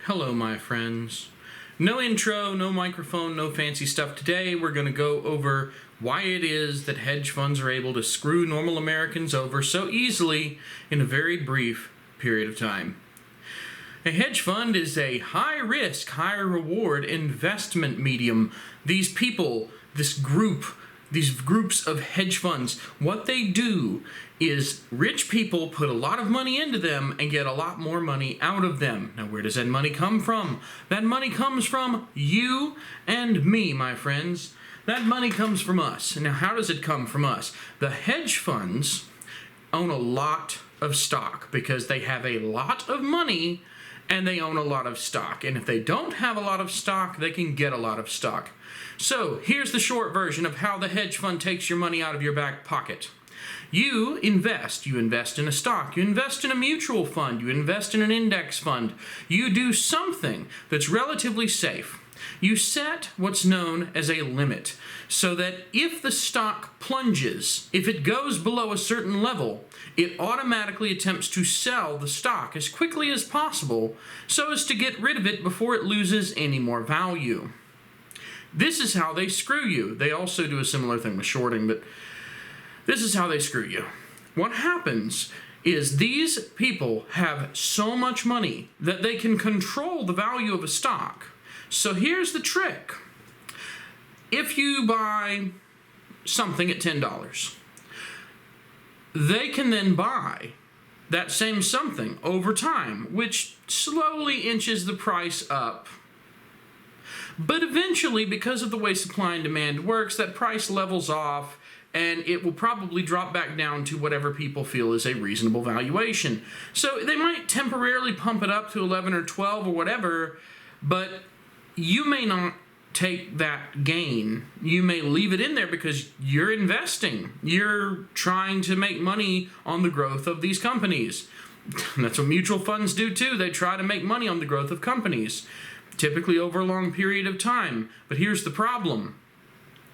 Hello, my friends. No intro, no microphone, no fancy stuff. Today we're going to go over why it is that hedge funds are able to screw normal Americans over so easily in a very brief period of time. A hedge fund is a high-risk, high-reward investment medium. These people, these groups of hedge funds, what they do is rich people put a lot of money into them and get a lot more money out of them. Now, where does that money come from? That money comes from you and me, my friends. That money comes from us. Now, how does it come from us? The hedge funds own a lot of stock because they have a lot of money and they own a lot of stock. And if they don't have a lot of stock, they can get a lot of stock. So here's the short version of how the hedge fund takes your money out of your back pocket. You invest in a stock, you invest in a mutual fund, you invest in an index fund. You do something that's relatively safe. You set what's known as a limit so that if the stock plunges, if it goes below a certain level, it automatically attempts to sell the stock as quickly as possible so as to get rid of it before it loses any more value. This is how they screw you. They also do a similar thing with shorting, but this is how they screw you. What happens is these people have so much money that they can control the value of a stock. So here's the trick. If you buy something at $10, they can then buy that same something over time, which slowly inches the price up. But eventually, because of the way supply and demand works, that price levels off and it will probably drop back down to whatever people feel is a reasonable valuation. So they might temporarily pump it up to 11 or 12 or whatever, but you may not take that gain. You may leave it in there because you're investing. You're trying to make money on the growth of these companies. That's what mutual funds do too. They try to make money on the growth of companies, typically over a long period of time. But here's the problem.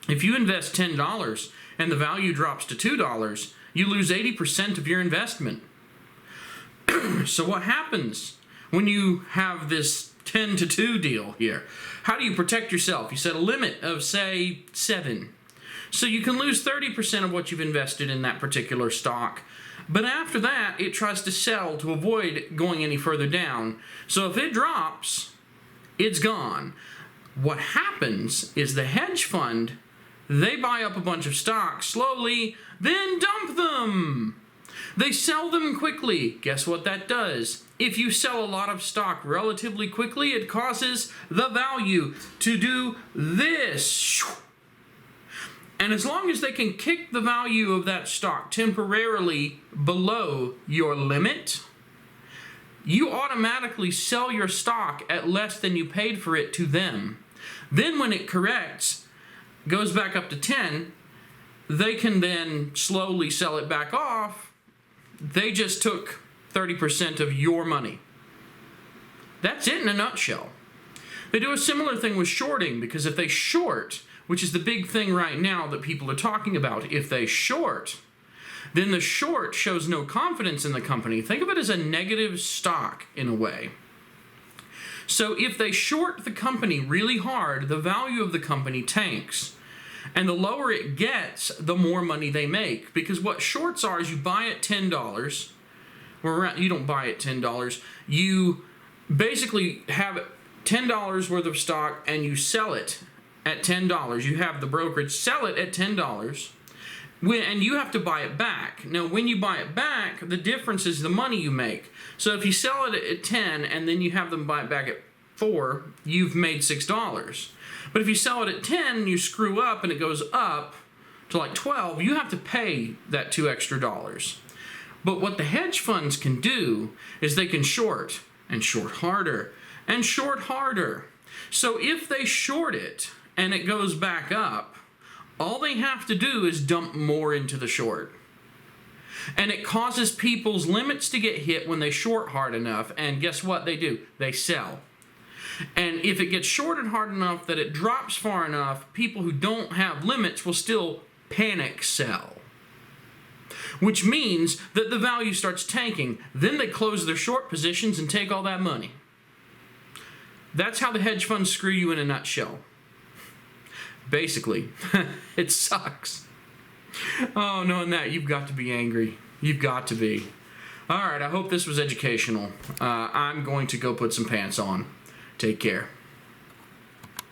If you invest $10 and the value drops to $2, you lose 80% of your investment. So what happens when you have this 10 to 2 deal here? How do you protect yourself? You set a limit of, say, 7. So you can lose 30% of what you've invested in that particular stock. But after that, it tries to sell to avoid going any further down. So if it drops, it's gone. What happens is the hedge fund, they buy up a bunch of stocks slowly, then dump them. They sell them quickly. Guess what that does? If you sell a lot of stock relatively quickly, it causes the value to do this. And as long as they can kick the value of that stock temporarily below your limit, you automatically sell your stock at less than you paid for it to them. Then when it corrects, goes back up to 10, they can then slowly sell it back off. They just took 30% of your money. That's it in a nutshell. They do a similar thing with shorting, because if they short, which is the big thing right now that people are talking about, if they short, then the short shows no confidence in the company. Think of it as a negative stock in a way. So if they short the company really hard, the value of the company tanks. And the lower it gets, the more money they make. Because what shorts are is you buy at $10, or you don't buy at $10, you basically have $10 worth of stock and you sell it at $10. You have the brokerage sell it at $10. And you have to buy it back. Now, when you buy it back, the difference is the money you make. So if you sell it at 10 and then you have them buy it back at 4, you've made $6. But if you sell it at 10 and you screw up and it goes up to like 12, you have to pay that $2 extra. But what the hedge funds can do is they can short and short harder and short harder. So if they short it and it goes back up, all they have to do is dump more into the short. And it causes people's limits to get hit when they short hard enough. And guess what they do? They sell. And if it gets shorted hard enough that it drops far enough, people who don't have limits will still panic sell. Which means that the value starts tanking. Then they close their short positions and take all that money. That's how the hedge funds screw you in a nutshell. Basically, it sucks. Oh, knowing that, you've got to be angry. You've got to be. All right, I hope this was educational. I'm going to go put some pants on. Take care.